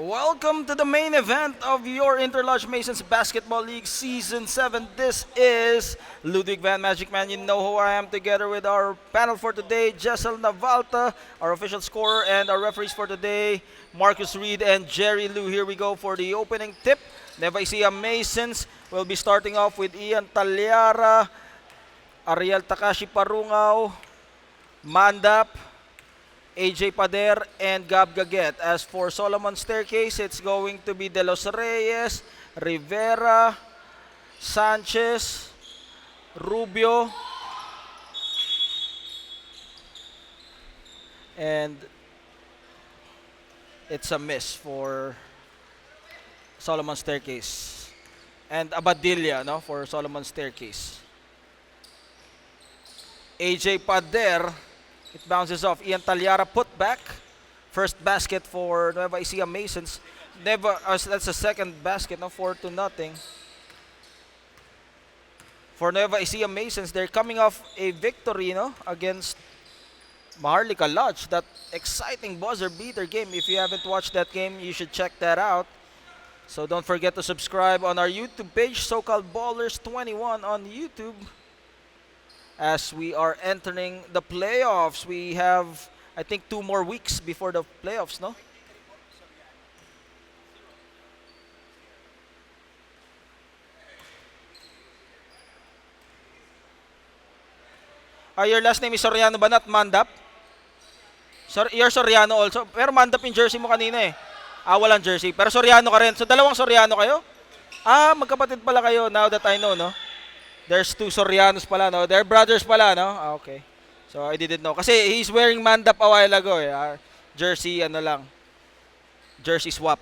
Welcome to the main event of your Interlodge Masons Basketball League Season 7. This is Ludwig Van Magic Man. You know who I am, together with our panel for today, Jessel Navalta, our official scorer, and our referees for today, Marcus Reed and Jerry Lou. Here we go for the opening tip. Nueva Ecija Masons will be starting off with Ian Talyara, Ariel Takashi Parungaw, Mandap, AJ Pader, and Gab Gaget. As for Solomon Staircase, it's going to be De Los Reyes, Rivera, Sanchez, Rubio, and it's a miss for Solomon Staircase. And Abadilla, no, for Solomon Staircase. AJ Pader, it bounces off. Ian Talyara put back. First basket for Nueva Ecija Masons. That's the second basket, no, 4-0. For Nueva Ecija Masons, they're coming off a victory, no, against Maharlika Lodge. That exciting buzzer beater game. If you haven't watched that game, you should check that out. So don't forget to subscribe on our YouTube page, So-Called Ballers 21 on YouTube. As we are entering the playoffs, we have, I think, 2 more weeks before the playoffs, no? Your last name is Soriano ba, not Mandap? You're Soriano also. Pero Mandap yung jersey mo kanina eh. Walang jersey. Pero Soriano ka rin. So, dalawang Soriano kayo? Magkapatid pala kayo, now that I know, no? There's 2 Sorianos pala, no? They're brothers pala, no? Okay. So, I didn't know. Kasi he's wearing Mandap a while ago, eh. Jersey, ano lang. Jersey swap.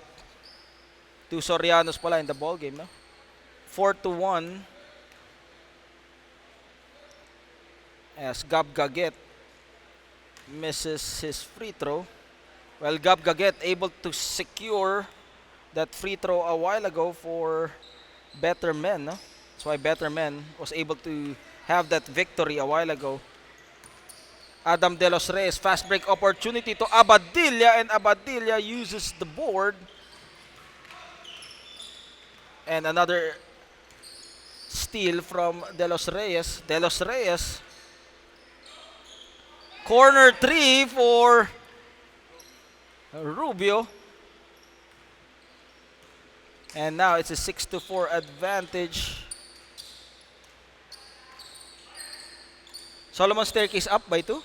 2 Sorianos pala in the ball game, no? 4-1. As Gab Gaget misses his free throw. Well, Gab Gaget able to secure that free throw a while ago for Better Men, no? That's why Better Men was able to have that victory a while ago. Adam De Los Reyes, fast break opportunity to Abadilla, and Abadilla uses the board. And another steal from De Los Reyes. De Los Reyes. Corner 3 for Rubio. And now it's a 6-4 advantage. Solomon Staircase up by 2.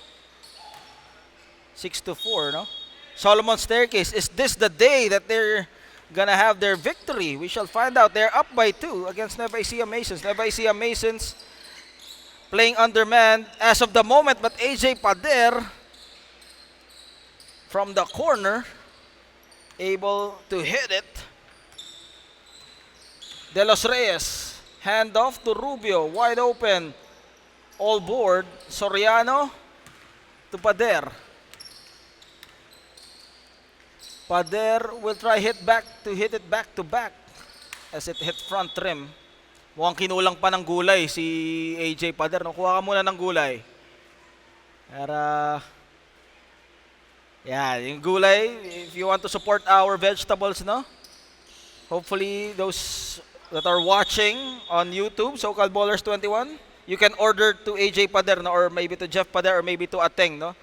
6-4, no? Solomon Staircase, is this the day that they're gonna have their victory? We shall find out. They're up by 2 against Nueva Ecija Masons. Nueva Ecija Masons playing undermanned as of the moment, but AJ Pader from the corner able to hit it. De Los Reyes, hand off to Rubio, wide open. All board, Soriano to Pader. Pader will try hit it back to back as it hit front rim. Mukhang kinulang pa ng gulay si AJ Pader. No? Kuha ka muna ng gulay. Para, yeah, yung gulay, if you want to support our vegetables, no? Hopefully those that are watching on YouTube, So-Called Ballers 21, you can order to AJ Pader, no? Or maybe to Jeff Pader, or maybe to Ateng, no?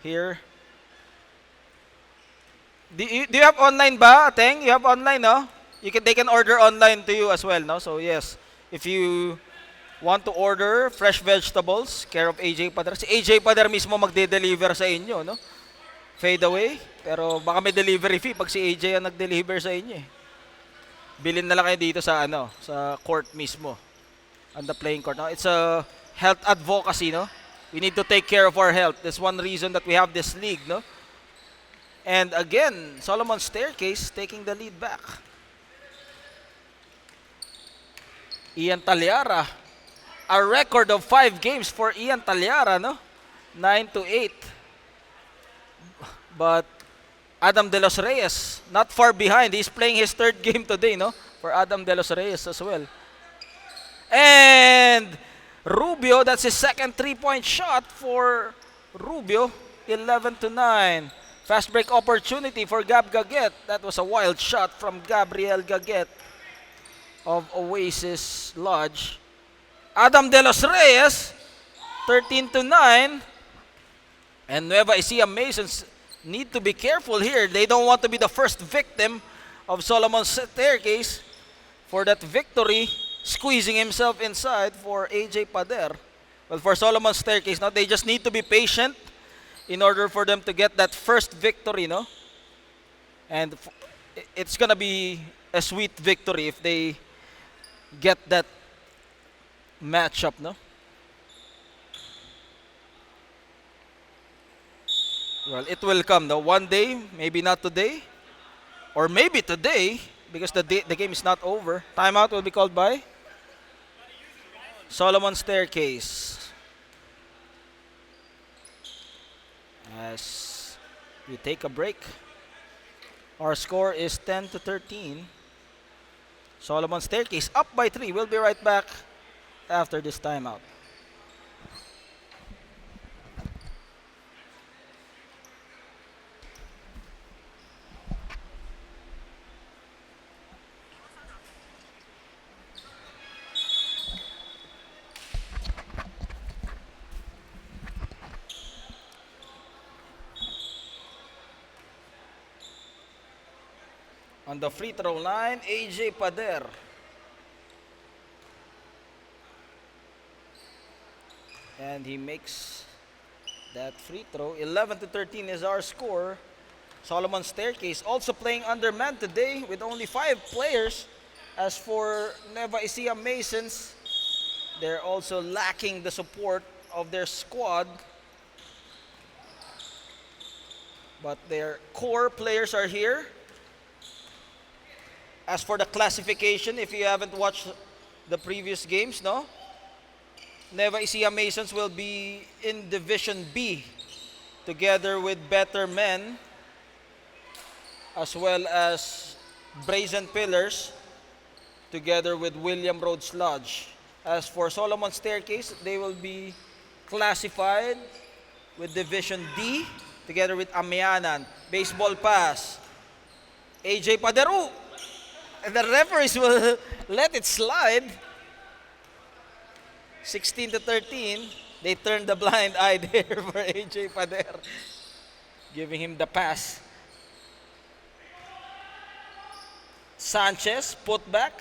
Here. Do you have online ba, Ateng? You have online, no? They can order online to you as well, no? So yes, if you want to order fresh vegetables, care of AJ Pader. Si AJ Pader mismo magde-deliver sa inyo, no? Fade away. Pero baka may delivery fee pag si AJ ang nag-deliver sa inyo, eh. Bilhin na lang kayo dito sa sa court mismo. On the playing court. No? It's a health advocacy, no? We need to take care of our health. That's one reason that we have this league, no? And again, Solomon Staircase taking the lead back. Ian Talyara. A record of 5 games for Ian Talyara, no? 9-8. But Adam De Los Reyes, not far behind. He's playing his 3rd game today, no? For Adam De Los Reyes as well. And Rubio, that's his second 3-point shot for Rubio. 11-9. Fast break opportunity for Gab Gaget. That was a wild shot from Gabriel Gaget of Oasis Lodge. Adam De Los Reyes, 13-9. And Nueva Ecija Masons need to be careful here. They don't want to be the first victim of Solomon's staircase for that victory, squeezing himself inside for AJ Pader. Well, for Solomon's staircase, no, they just need to be patient in order for them to get that first victory, no? And it's gonna be a sweet victory if they get that matchup, no? Well, it will come, no? One day, maybe not today, or maybe today, because the game is not over. Timeout will be called by Solomon Staircase. As we take a break, our score is 10-13. Solomon Staircase up by 3. We'll be right back after this timeout. On the free throw line, AJ Pader. And he makes that free throw. 11-13 is our score. Solomon Staircase also playing under man today with only 5 players. As for Nueva Ecija Masons, they're also lacking the support of their squad. But their core players are here. As for the classification, if you haven't watched the previous games, no? Nueva Ecija Masons will be in Division B together with Better Men as well as Brazen Pillars together with William Rhodes Lodge. As for Solomon Staircase, they will be classified with Division D together with Amianan. Baseball pass. AJ Paderu. And the referees will let it slide. 16-13. They turned the blind eye there for AJ Pader, giving him the pass. Sanchez put back.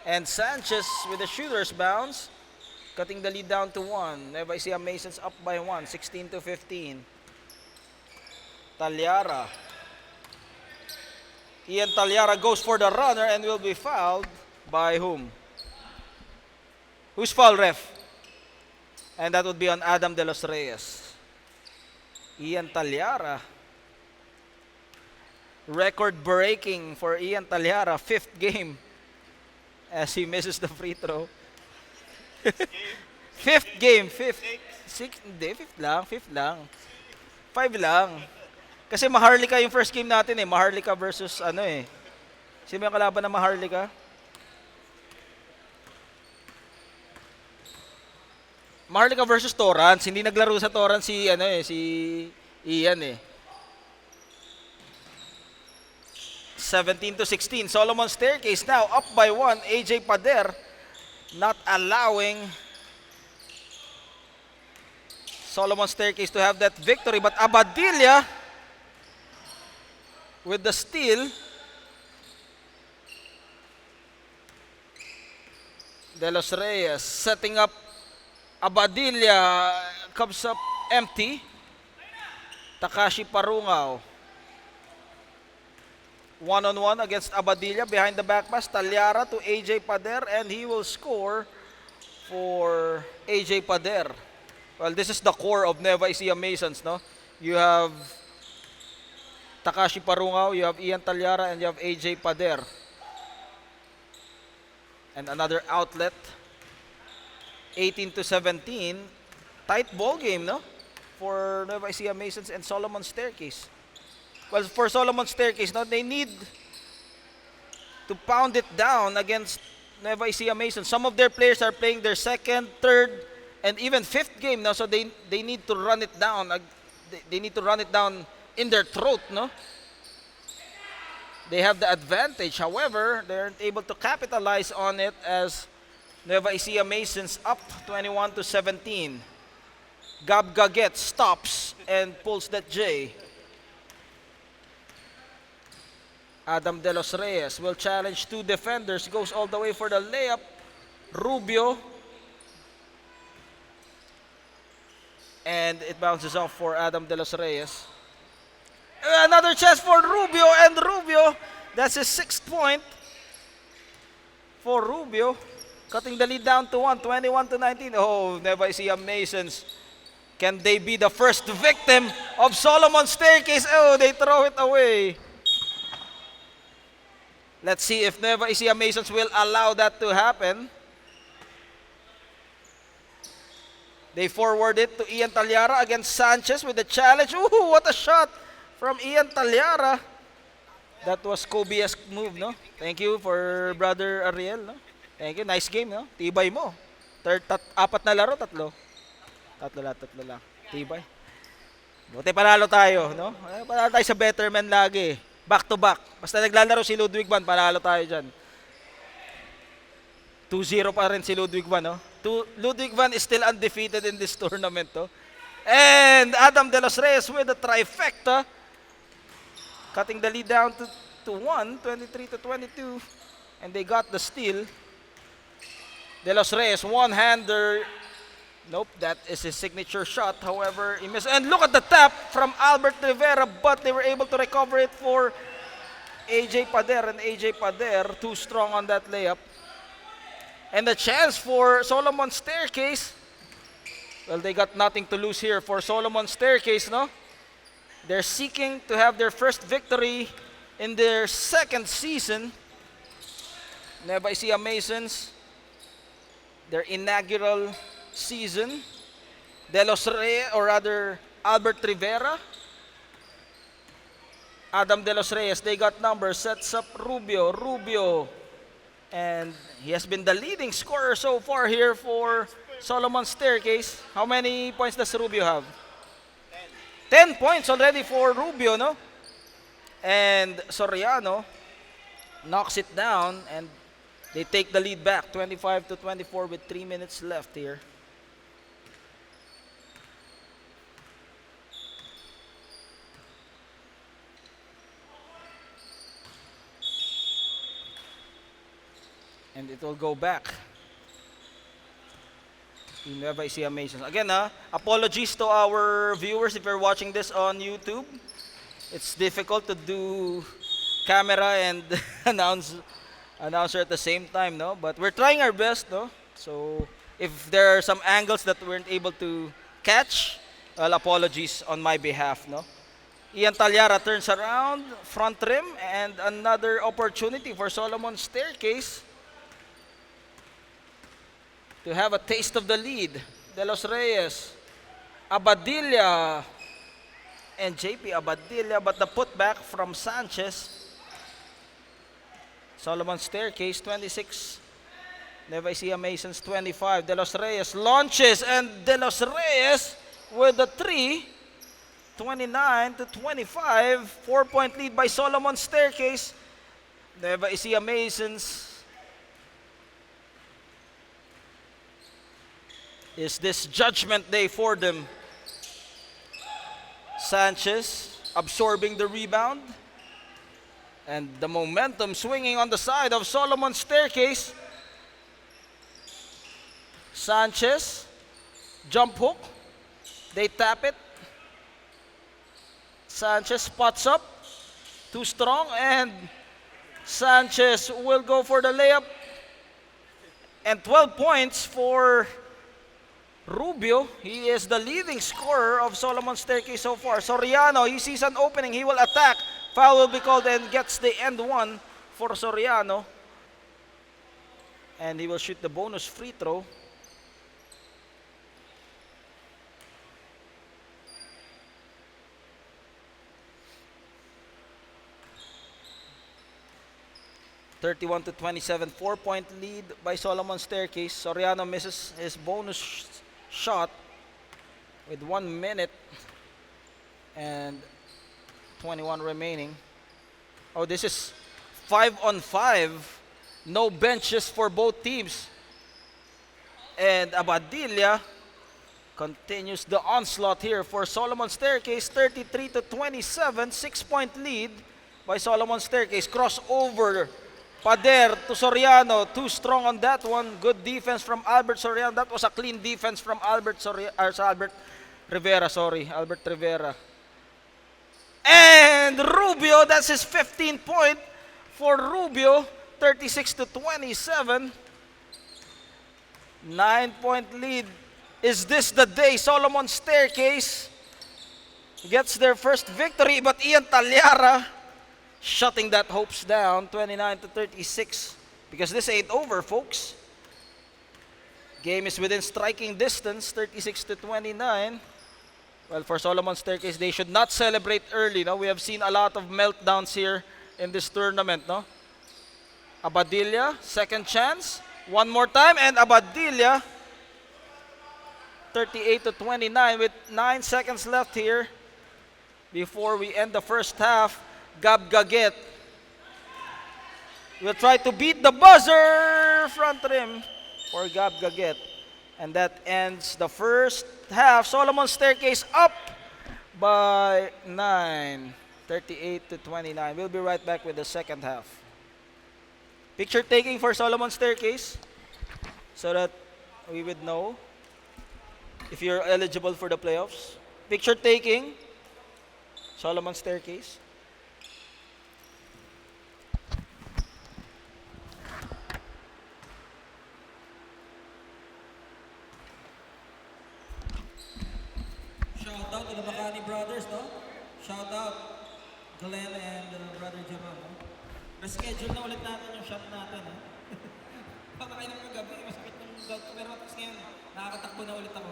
And Sanchez with the shooter's bounce, cutting the lead down to 1. Nueva Ecija Masons up by 1, 16-15. Talyara. Ian Talyara goes for the runner and will be fouled by whom? Who's foul, ref? And that would be on Adam De Los Reyes. Ian Talyara. Record breaking for Ian Talyara, 5th game as he misses the free throw. 5th game, 5th. 6th, hindi, 5th lang. 5 lang. Kasi Maharlika yung first game natin eh. Maharlika versus ano eh. Sino yung kalaban ng Maharlika? Maharlika versus Torrance. Hindi naglaro sa Torrance si ano eh, si Ian eh. 17-16. Solomon Staircase now up by 1. AJ Pader not allowing Solomon Staircase to have that victory, but Abadilla with the steal. De Los Reyes setting up Abadilla, comes up empty. Takashi Parungaw. 1-on-1 against Abadilla behind the back pass. Talyara to AJ Pader and he will score for AJ Pader. Well, this is the core of Nueva Ecija Masons, no? You have Takashi Parungaw, you have Ian Talyara, and you have AJ Pader. And another outlet. 18-17. Tight ball game, no? For Nueva Ecija Masons and Solomon Staircase. Well, for Solomon Staircase, no, they need to pound it down against Nueva Ecija Masons. Some of their players are playing their 2nd, 3rd, and even 5th game now, so they need to run it down. They need to run it down in their throat, no? They have the advantage. However, they aren't able to capitalize on it as Nueva Ecija Masons up 21-17. Gab Gaget stops and pulls that J. Adam De Los Reyes will challenge two defenders. Goes all the way for the layup. Rubio. And it bounces off for Adam De Los Reyes. Another chance for Rubio, and Rubio, that's his 6th point for Rubio, cutting the lead down to 21-19. Oh, Nueva Ecija Masons, can they be the first victim of Solomon's staircase? Oh, they throw it away. Let's see if Nueva Ecija Masons will allow that to happen. They forward it to Ian Talyara against Sanchez with the challenge. Ooh, what a shot from Ian Talyara. That was Kobe-esque move, no? Thank you for brother Ariel, no? Thank you. Nice game, no? Tibay mo. Apat na laro, tatlo. Tatlo lang. Tibay. Buti panalo tayo, no? Panalo tayo sa better man lagi. Back to back. Basta naglalaro si Ludwig Van, panalo tayo dyan. 2-0 pa rin si Ludwig Van, no? Ludwig Van is still undefeated in this tournament, no? And Adam De Los Reyes with a trifecta, cutting the lead down to 1, 23-22, and they got the steal. De Los Reyes, one-hander. Nope, that is his signature shot. However, he missed. And look at the tap from Albert Rivera, but they were able to recover it for AJ Pader, and AJ Pader too strong on that layup. And the chance for Solomon Staircase. Well, they got nothing to lose here for Solomon Staircase, no? They're seeking to have their first victory in their 2nd season. Nueva Ecija Masons, their inaugural season. De Los Reyes, or rather Albert Rivera, Adam De Los Reyes, they got numbers, sets up Rubio, and he has been the leading scorer so far here for Solomon Staircase. How many points does Rubio have? 10 points already for Rubio, no? And Soriano knocks it down, and they take the lead back 25-24 with 3 minutes left here. And it will go back to Nueva Ecija Masons. Again, apologies to our viewers if you're watching this on YouTube. It's difficult to do camera and announcer at the same time, no? But we're trying our best, no? So if there are some angles that we weren't able to catch, well, apologies on my behalf, no? Ian Talyara turns around, front rim, and another opportunity for Solomon Staircase to have a taste of the lead. De Los Reyes, Abadilla, and JP Abadilla, but the putback from Sanchez. Solomon Staircase, 26. Nueva Ecija Masons, 25. De Los Reyes launches, and De Los Reyes with the 3. 29-25. 4-point lead by Solomon Staircase. Nueva Ecija Masons. Is this judgment day for them? Sanchez absorbing the rebound, and the momentum swinging on the side of Solomon Staircase. Sanchez, jump hook, they tap it. Sanchez spots up, too strong, and Sanchez will go for the layup. And 12 points for Rubio. He is the leading scorer of Solomon Staircase so far. Soriano, he sees an opening, he will attack. Foul will be called and gets the end one for Soriano. And he will shoot the bonus free throw. (31-27), 4-point lead by Solomon Staircase. Soriano misses his bonus shot with 1 minute and 21 remaining. Oh, this is 5-on-5. No benches for both teams. And Abadilla continues the onslaught here for Solomon Staircase. 33-27, 6-point lead by Solomon Staircase. Crossover, Pader to Soriano. Too strong on that one. Good defense from Albert Soriano. That was a clean defense from Albert Rivera. Albert Rivera. And Rubio, that's his 15th point for Rubio. 36-27. 9-point lead. Is this the day Solomon Staircase gets their first victory? But Ian Talyara shutting that hopes down, 29-36. Because this ain't over, folks. Game is within striking distance, 36-29. Well, for Solomon Staircase, they should not celebrate early. No? We have seen a lot of meltdowns here in this tournament. No? Abadilla, second chance. One more time, and Abadilla, 38-29 with 9 seconds left here before we end the first half. Gab Gaget will try to beat the buzzer. Front rim for Gab Gaget. And that ends the first half. Solomon Staircase up by 9, 38-29. We'll be right back with the second half. Picture taking for Solomon Staircase so that we would know if you're eligible for the playoffs. Picture taking, Solomon Staircase. Shout out to the Bacani brothers, no? Shout out Glenn and brother Jamal, no? Na-schedule na ulit natin yung shot natin, no? Baka kayo ng gabi, masakit ng gout ko, pero matas ngayon, nakakatakbo na ulit ako.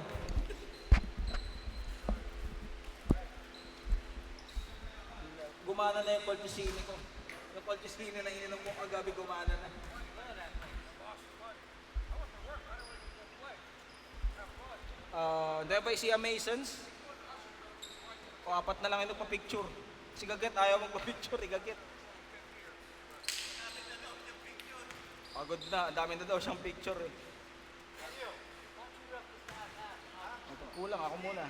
Gumana na yung Colchicini ko. Yung Colchicini na ininom ko kagabi, gumana na. Nueva Ecija Masons. O, 4 na lang ito pa-picture. Si Gaget, ayaw magpa-picture. Gaget. Pagod na. Ang dami na daw siyang picture eh. Kulang ako muna.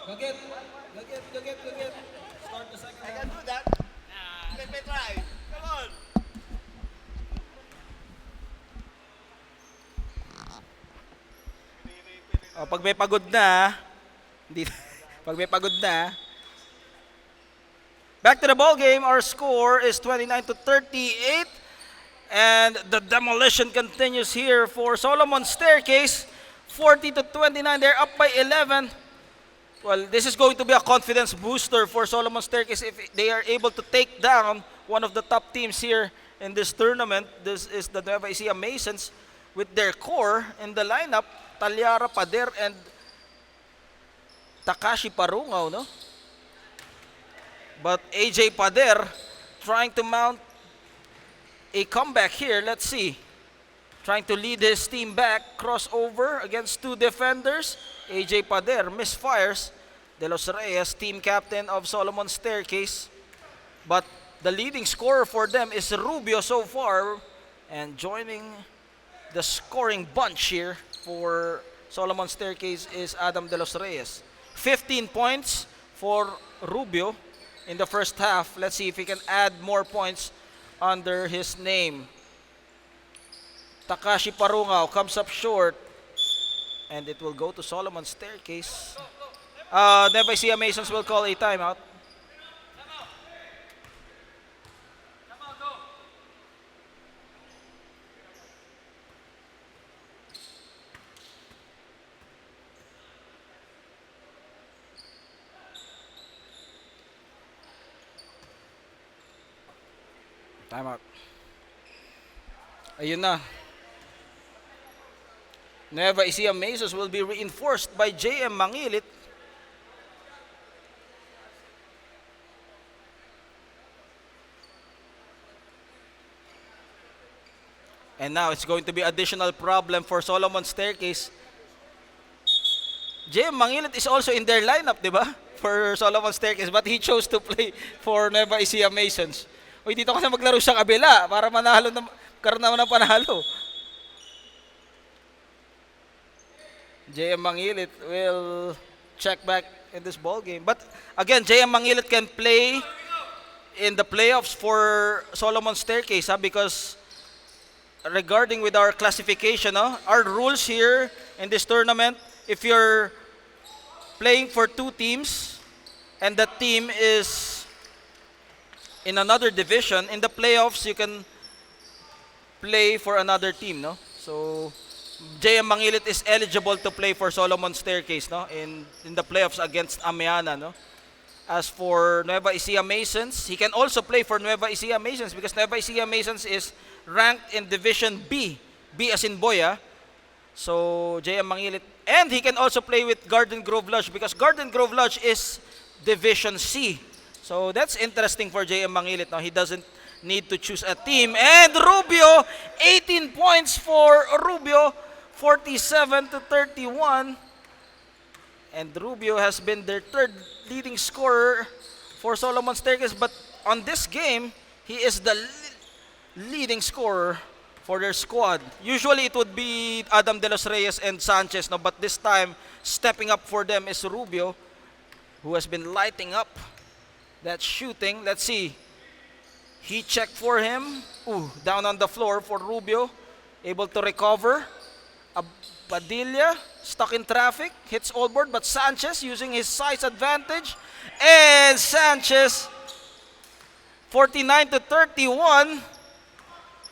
Gaget! Start the second half. I can do that. Let me try. Come on. Pag may pagod na, hindi, pag may pagod na, back to the ball game. Our score is 29-38, and the demolition continues here for Solomon Staircase. 40-29, they're up by 11. Well, this is going to be a confidence booster for Solomon Staircase if they are able to take down one of the top teams here in this tournament. This is the Nueva Ecija Masons with their core in the lineup. Talyara, Pader, and Takashi Parungaw, no? But AJ Pader trying to mount a comeback here. Let's see. Trying to lead his team back. Crossover against 2 defenders. AJ Pader misfires. De Los Reyes, team captain of Solomon Staircase. But the leading scorer for them is Rubio so far. And joining the scoring bunch here for Solomon Staircase is Adam De Los Reyes. 15 points for Rubio in the first half. Let's see if he can add more points under his name. Takashi Parungaw comes up short. And it will go to Solomon Staircase. Nueva Ecija Masons will call a timeout. Timeout. Ayun na. Nueva Ecija Masons will be reinforced by JM Mangilit. And now it's going to be additional problem for Solomon Staircase. JM Mangilit is also in their lineup, di ba? For Solomon Staircase, but he chose to play for Nueva Ecija Masons. Uy, dito kasi maglaro sa kabila para manalo na, karoon naman ng panalo. JM Mangilit will check back in this ball game. But again, JM Mangilit can play in the playoffs for Solomon Staircase because regarding with our classification, our rules here in this tournament, if you're playing for two teams and the team is in another division, in the playoffs you can play for another team, no? So JM Mangilit is eligible to play for Solomon Staircase, no? In the playoffs against Amiana, no? As for Nueva Ecija Masons, he can also play for Nueva Ecija Masons because Nueva Ecija Masons is ranked in Division B. B as in Boya. So, JM Mangilit. And he can also play with Garden Grove Lodge because Garden Grove Lodge is Division C. So, that's interesting for JM Mangilit. Now, he doesn't need to choose a team. And Rubio, 18 points for Rubio, 47-31. And Rubio has been their third leading scorer for Solomon Staircase. But on this game, he is the leading scorer for their squad. Usually it would be Adam De Los Reyes and Sanchez, no? But this time, stepping up for them is Rubio, who has been lighting up that shooting. Let's see. He checked for him. Ooh, down on the floor for Rubio. Able to recover. Padilla, stuck in traffic, hits all board, but Sanchez using his size advantage. And Sanchez, 49-31.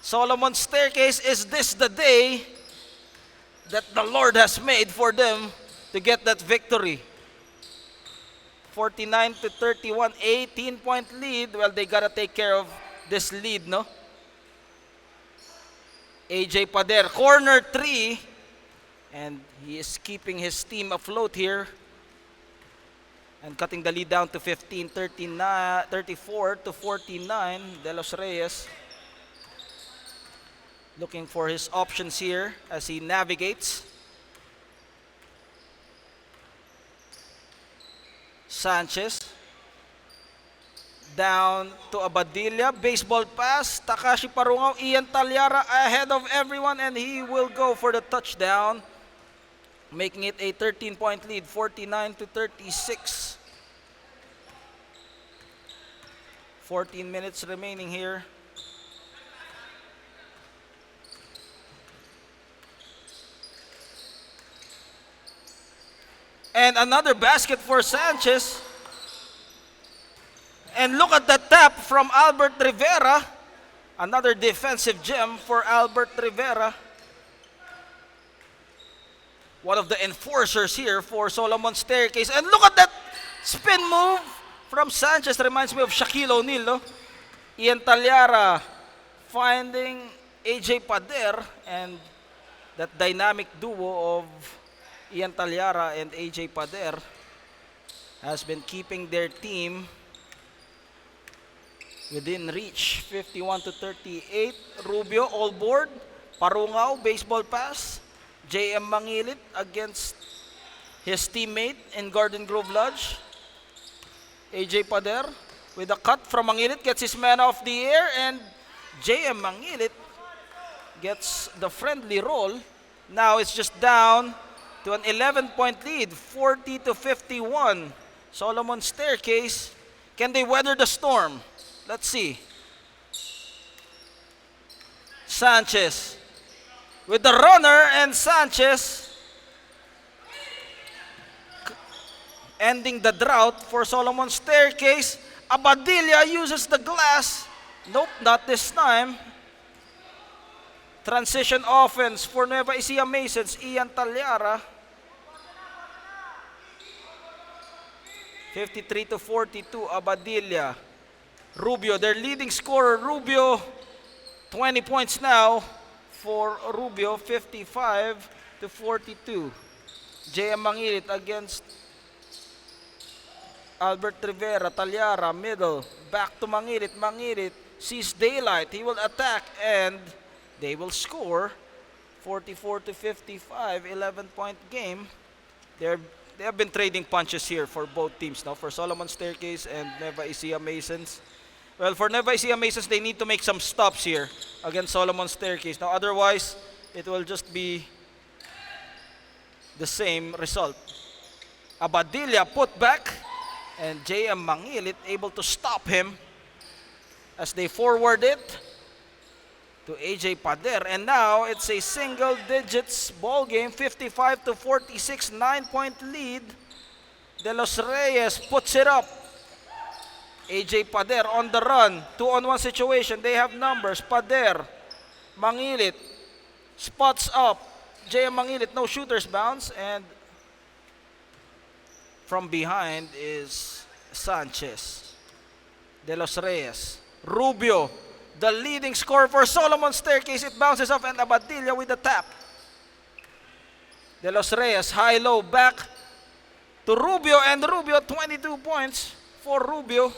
Solomon Staircase, is this the day that the Lord has made for them to get that victory? 49-31, 18-point lead. Well, they gotta take care of this lead, no? AJ Pader, corner 3. And he is keeping his team afloat here. And cutting the lead down to 15, 34-49. De Los Reyes looking for his options here as he navigates. Sanchez down to Abadilla, baseball pass, Takashi Parungaw, Ian Talyara ahead of everyone, and he will go for the touchdown, making it a 13-point lead, 49-36. 14 minutes remaining here. And another basket for Sanchez. And look at the tap from Albert Rivera. Another defensive gem for Albert Rivera. One of the enforcers here for Solomon Staircase. And look at that spin move from Sanchez. Reminds me of Shaquille O'Neal, no? Ian Talyara finding AJ Pader, and that dynamic duo of Ian Talyara and AJ Pader has been keeping their team within reach. 51-38. Rubio all board. Parungaw, baseball pass. JM Mangilit against his teammate in Garden Grove Lodge. AJ Pader with a cut from Mangilit, gets his man off the air, and JM Mangilit gets the friendly roll. Now it's just down to an 11-point lead, 40-51. Solomon Staircase, can they weather the storm? Let's see. Sanchez with the runner, and Sanchez ending the drought for Solomon Staircase. Abadilla uses the glass. Nope, not this time. Transition offense for Nueva Ecija Masons, Ian Talyara. 53-42, Abadilla. Rubio, their leading scorer, Rubio, 20 points now for Rubio, 55-42. JM Mangilit against Albert Rivera. Talyara, middle, back to Mangilit. Mangilit sees daylight. He will attack, and they will score. 44-55, 11-point game. They're they have been trading punches here for both teams now, for Solomon Staircase and Nueva Ecija Masons. Well, for Nueva Ecija Masons, they need to make some stops here against Solomon Staircase. Now, otherwise, it will just be the same result. Abadilla put back, and JM Mangilit able to stop him as they forward it to AJ Pader. And now it's a single digits ball game, 55-46, 9-point lead. De Los Reyes puts it up. AJ Pader on the run, 2-on-1 situation. They have numbers. Pader, Mangilit spots up. JM Mangilit, no shooter's bounce, and from behind is Sanchez. De Los Reyes. Rubio, the leading scorer for Solomon Staircase. It bounces off, and Abadilla with the tap. De Los Reyes, high-low, back to Rubio, and Rubio, 22 points for Rubio.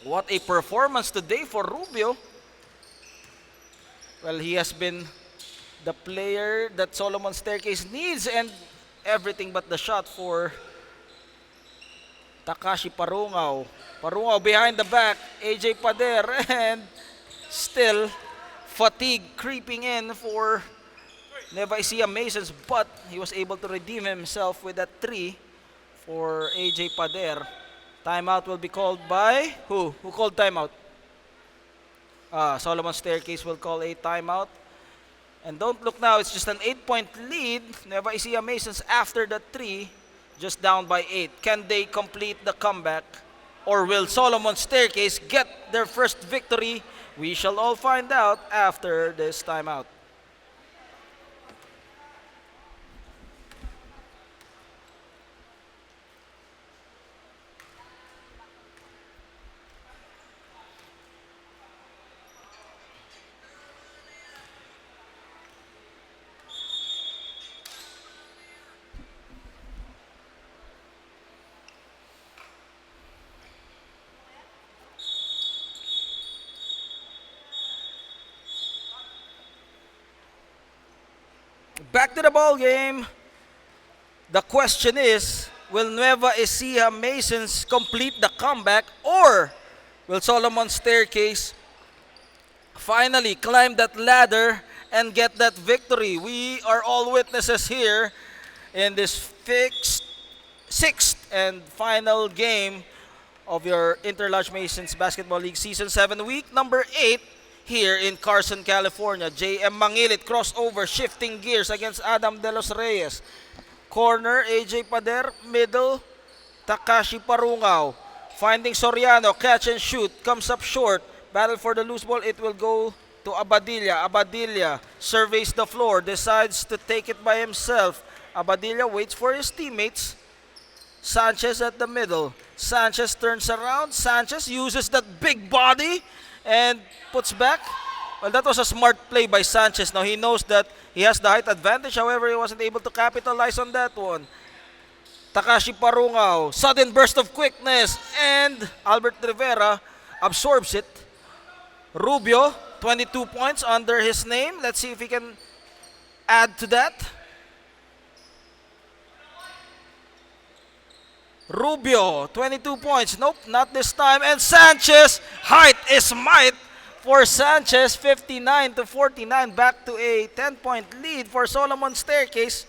What a performance today for Rubio. Well, he has been the player that Solomon Staircase needs, and everything but the shot for Takashi Parungaw. Parungaw behind the back, AJ Pader, and still fatigue creeping in for Nueva Ecija Masons, but he was able to redeem himself with that 3 for AJ Pader. Timeout will be called by who? Who called timeout? Solomon Staircase will call a timeout. And don't look now, it's just an 8-point lead. Nueva Ecija Masons after the 3, just down by 8. Can they complete the comeback? Or will Solomon Staircase get their first victory? We shall all find out after this timeout. Back to the ball game. The question is, will Nueva Ecija Masons complete the comeback, or will Solomon Staircase finally climb that ladder and get that victory? We are all witnesses here in this sixth and final game of your Interlodge Masons Basketball League Season 7, week number 8. Here in Carson, California. JM Mangilit crossover, shifting gears against Adam De Los Reyes. Corner, AJ Pader. Middle, Takashi Parungaw. Finding Soriano, catch and shoot. Comes up short. Battle for the loose ball. It will go to Abadilla. Abadilla surveys the floor. Decides to take it by himself. Abadilla waits for his teammates. Sanchez at the middle. Sanchez turns around. Sanchez uses that big body and puts back. Well, that was a smart play by Sanchez. Now he knows that he has the height advantage. However, he wasn't able to capitalize on that one. Takashi Parungaw, sudden burst of quickness, and Albert Rivera absorbs it. Rubio, 22 points under his name. Let's see if he can add to that. Rubio, 22 points. Nope, not this time. And Sanchez, height is might for Sanchez, 59-49. Back to a 10-point lead for Solomon Staircase.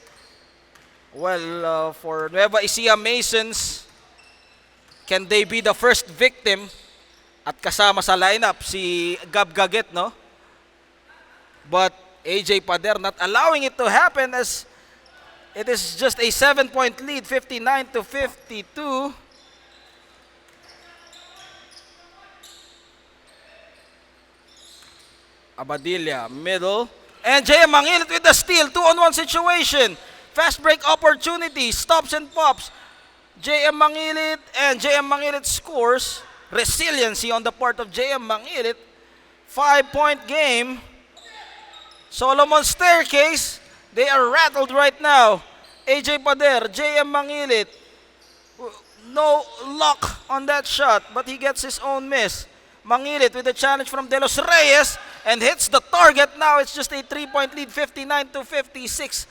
Well, for Nueva Ecija Masons, can they be the first victim? At kasama sa lineup si Gab Gaget, no? But AJ Pader not allowing it to happen, as it is just a 7-point lead, 59-52. Abadilla, middle. And JM Mangilit with the steal, 2-on-1 situation. Fast break opportunity, stops and pops. JM Mangilit, and JM Mangilit scores. Resiliency on the part of JM Mangilit. 5-point game. Solomon Staircase, they are rattled right now. AJ Pader, JM Mangilit. No luck on that shot, but he gets his own miss. Mangilit with a challenge from De Los Reyes and hits the target. Now it's just a 3-point lead, 59-56.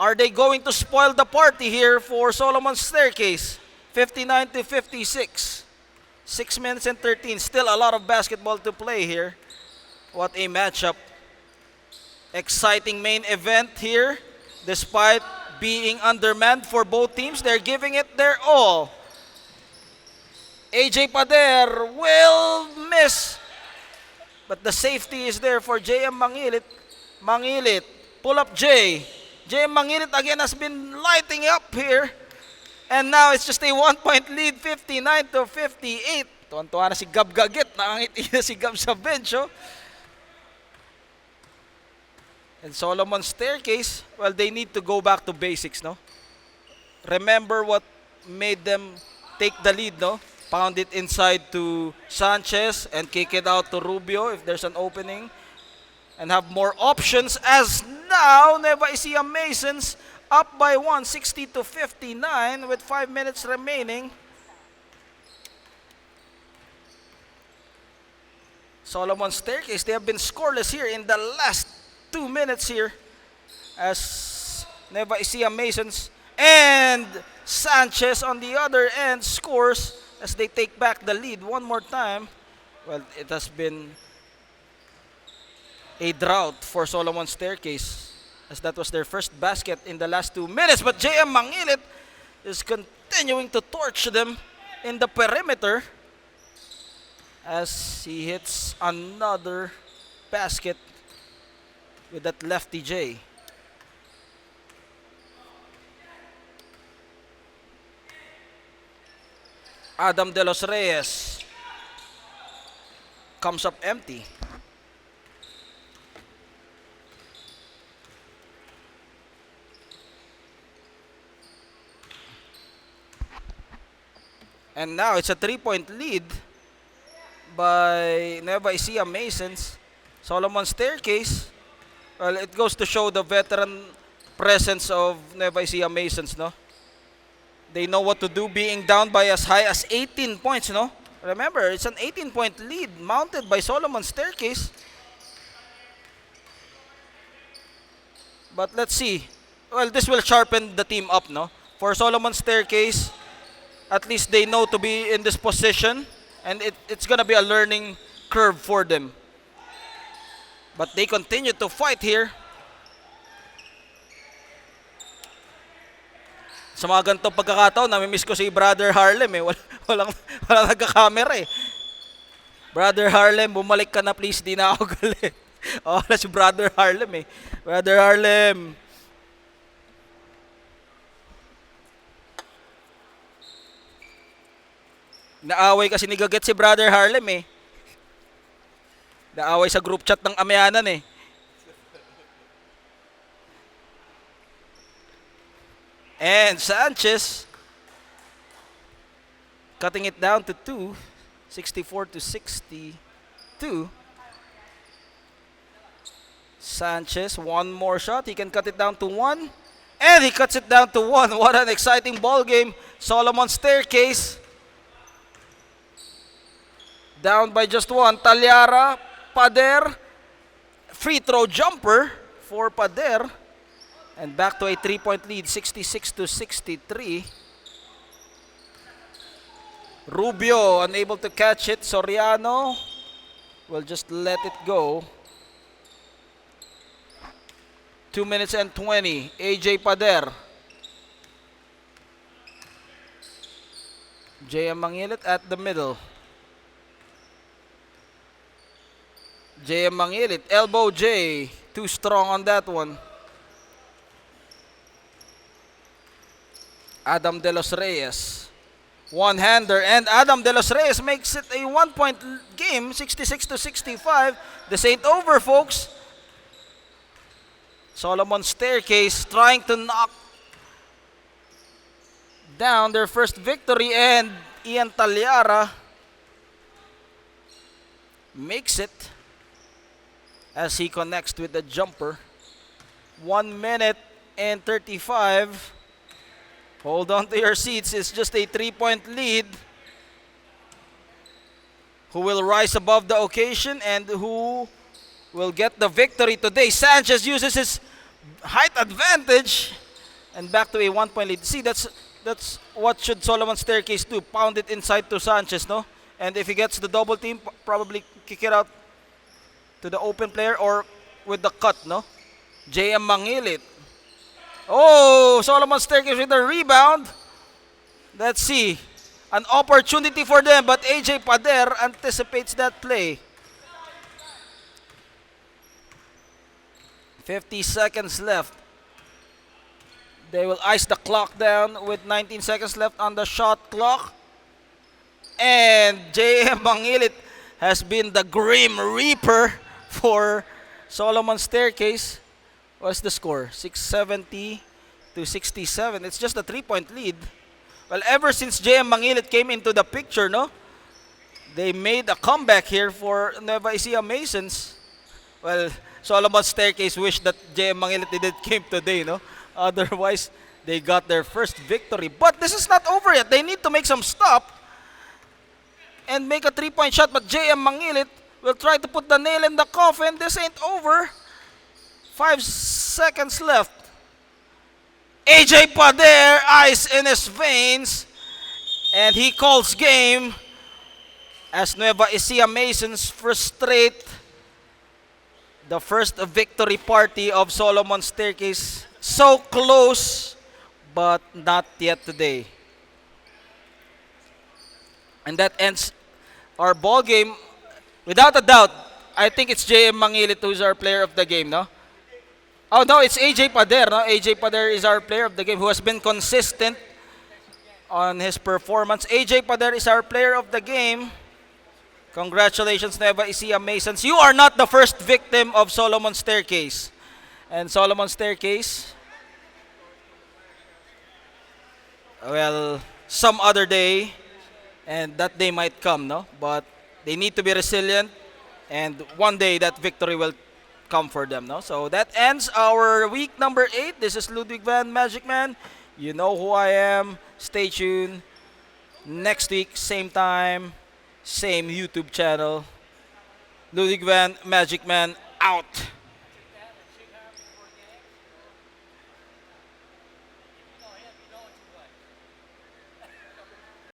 Are they going to spoil the party here for Solomon's Staircase? 59 to 56. 6 minutes and 13. Still a lot of basketball to play here. What a matchup. Exciting main event here. Despite being undermanned for both teams, they're giving it their all. AJ Pader will miss. But the safety is there for JM Mangilit. Mangilit. Pull up J. JM Mangilit again has been lighting up here. And now it's just a 1-point lead, 59 to 58. Tuwan-tuwa na si Gab Gagit. Nakangiti na si Gab sa bench. Oh. And Solomon's Staircase, well, they need to go back to basics, no? Remember what made them take the lead, no? Pound it inside to Sanchez and kick it out to Rubio if there's an opening. And have more options as now Nueva Ecija Masons up by 1, 60 to 59 with 5 minutes remaining. Solomon's Staircase, they have been scoreless here in the last 2 minutes here as Nueva Ecija Masons and Sanchez on the other end scores as they take back the lead one more time. Well, it has been a drought for Solomon's Staircase as that was their first basket in the last 2 minutes. But JM Mangilit is continuing to torch them in the perimeter as he hits another basket with that lefty J. Adam De Los Reyes comes up empty. And now it's a 3-point lead by Nueva Ecija Masons. Solomon's Staircase, well, it goes to show the veteran presence of Nueva Ecija Masons, no? They know what to do being down by as high as 18 points, no? Remember, it's an 18-point lead mounted by Solomon's Staircase. But let's see. Well, this will sharpen the team up, no? For Solomon's Staircase, at least they know to be in this position, and it's gonna be a learning curve for them. But they continue to fight here. Sa mga ganitong pagkakataon, namimiss ko si Brother Harlem eh. Walang nagka-camera eh. Brother Harlem, bumalik ka na please, di na ako galit. Oh, wala si Brother Harlem eh. Brother Harlem. Naaway kasi ni Gaget si Brother Harlem eh. Naaway sa group chat ng Amyanan eh. And Sanchez cutting it down to 2, 64 to 62. Sanchez, one more shot. He can cut it down to 1. And he cuts it down to 1. What an exciting ball game. Solomon's Staircase down by just 1. Talyara, Pader, free throw jumper for Pader. And back to a 3-point lead, 66 to 63. Rubio unable to catch it. Soriano will just let it go. 2 minutes and 20. AJ Pader. JM Mangilit at the middle. JM Mangilit, elbow J. Too strong on that one. Adam De Los Reyes. One-hander, and Adam De Los Reyes makes it a 1-point game, 66 to 65. This ain't over, folks. Solomon's Staircase trying to knock down their first victory, and Ian Talyara makes it as he connects with the jumper. 1 minute and 35. Hold on to your seats. It's just a 3-point lead. Who will rise above the occasion and who will get the victory today? Sanchez uses his height advantage And back to a 1-point lead. See, that's what should Solomon Staircase do. Pound it inside to Sanchez, no? And if he gets the double team, probably kick it out to the open player or with the cut, no? JM Mangilit. Oh, Solomon Staircase with the rebound. Let's see. An opportunity for them, but AJ Pader anticipates that play. 50 seconds left. They will ice the clock down with 19 seconds left on the shot clock. And JM Mangilit has been the Grim Reaper for Solomon Staircase. What's the score? 670 to 67. It's just a 3-point lead. Well, ever since JM Mangilit came into the picture, no? They made a comeback here for Nueva Ecija Masons. Well, Solomon Staircase wished that JM Mangilit didn't came today, no? Otherwise, they got their first victory. But this is not over yet. They need to make some stop and make a 3-point shot. But JM Mangilit will try to put the nail in the coffin. This ain't over. 5 seconds left. AJ Pader, ice in his veins. And he calls game as Nueva Ecija Masons frustrate the first victory party of Solomon Staircase. So close, but not yet today. And that ends our ball game. Without a doubt, I think it's JM Mangilit who's our player of the game, no? Oh no, it's AJ Pader, no? AJ Pader is our player of the game who has been consistent on his performance. AJ Pader is our player of the game. Congratulations, Nueva Ecija Masons. You are not the first victim of Solomon Staircase. And Solomon Staircase, well, some other day, and that day might come, no? But they need to be resilient, and one day that victory will come for them, no? So that ends our week number 8. This is Ludwig Van Magic Man. You know who I am. Stay tuned. Next week, same time, same YouTube channel. Ludwig Van Magic Man out.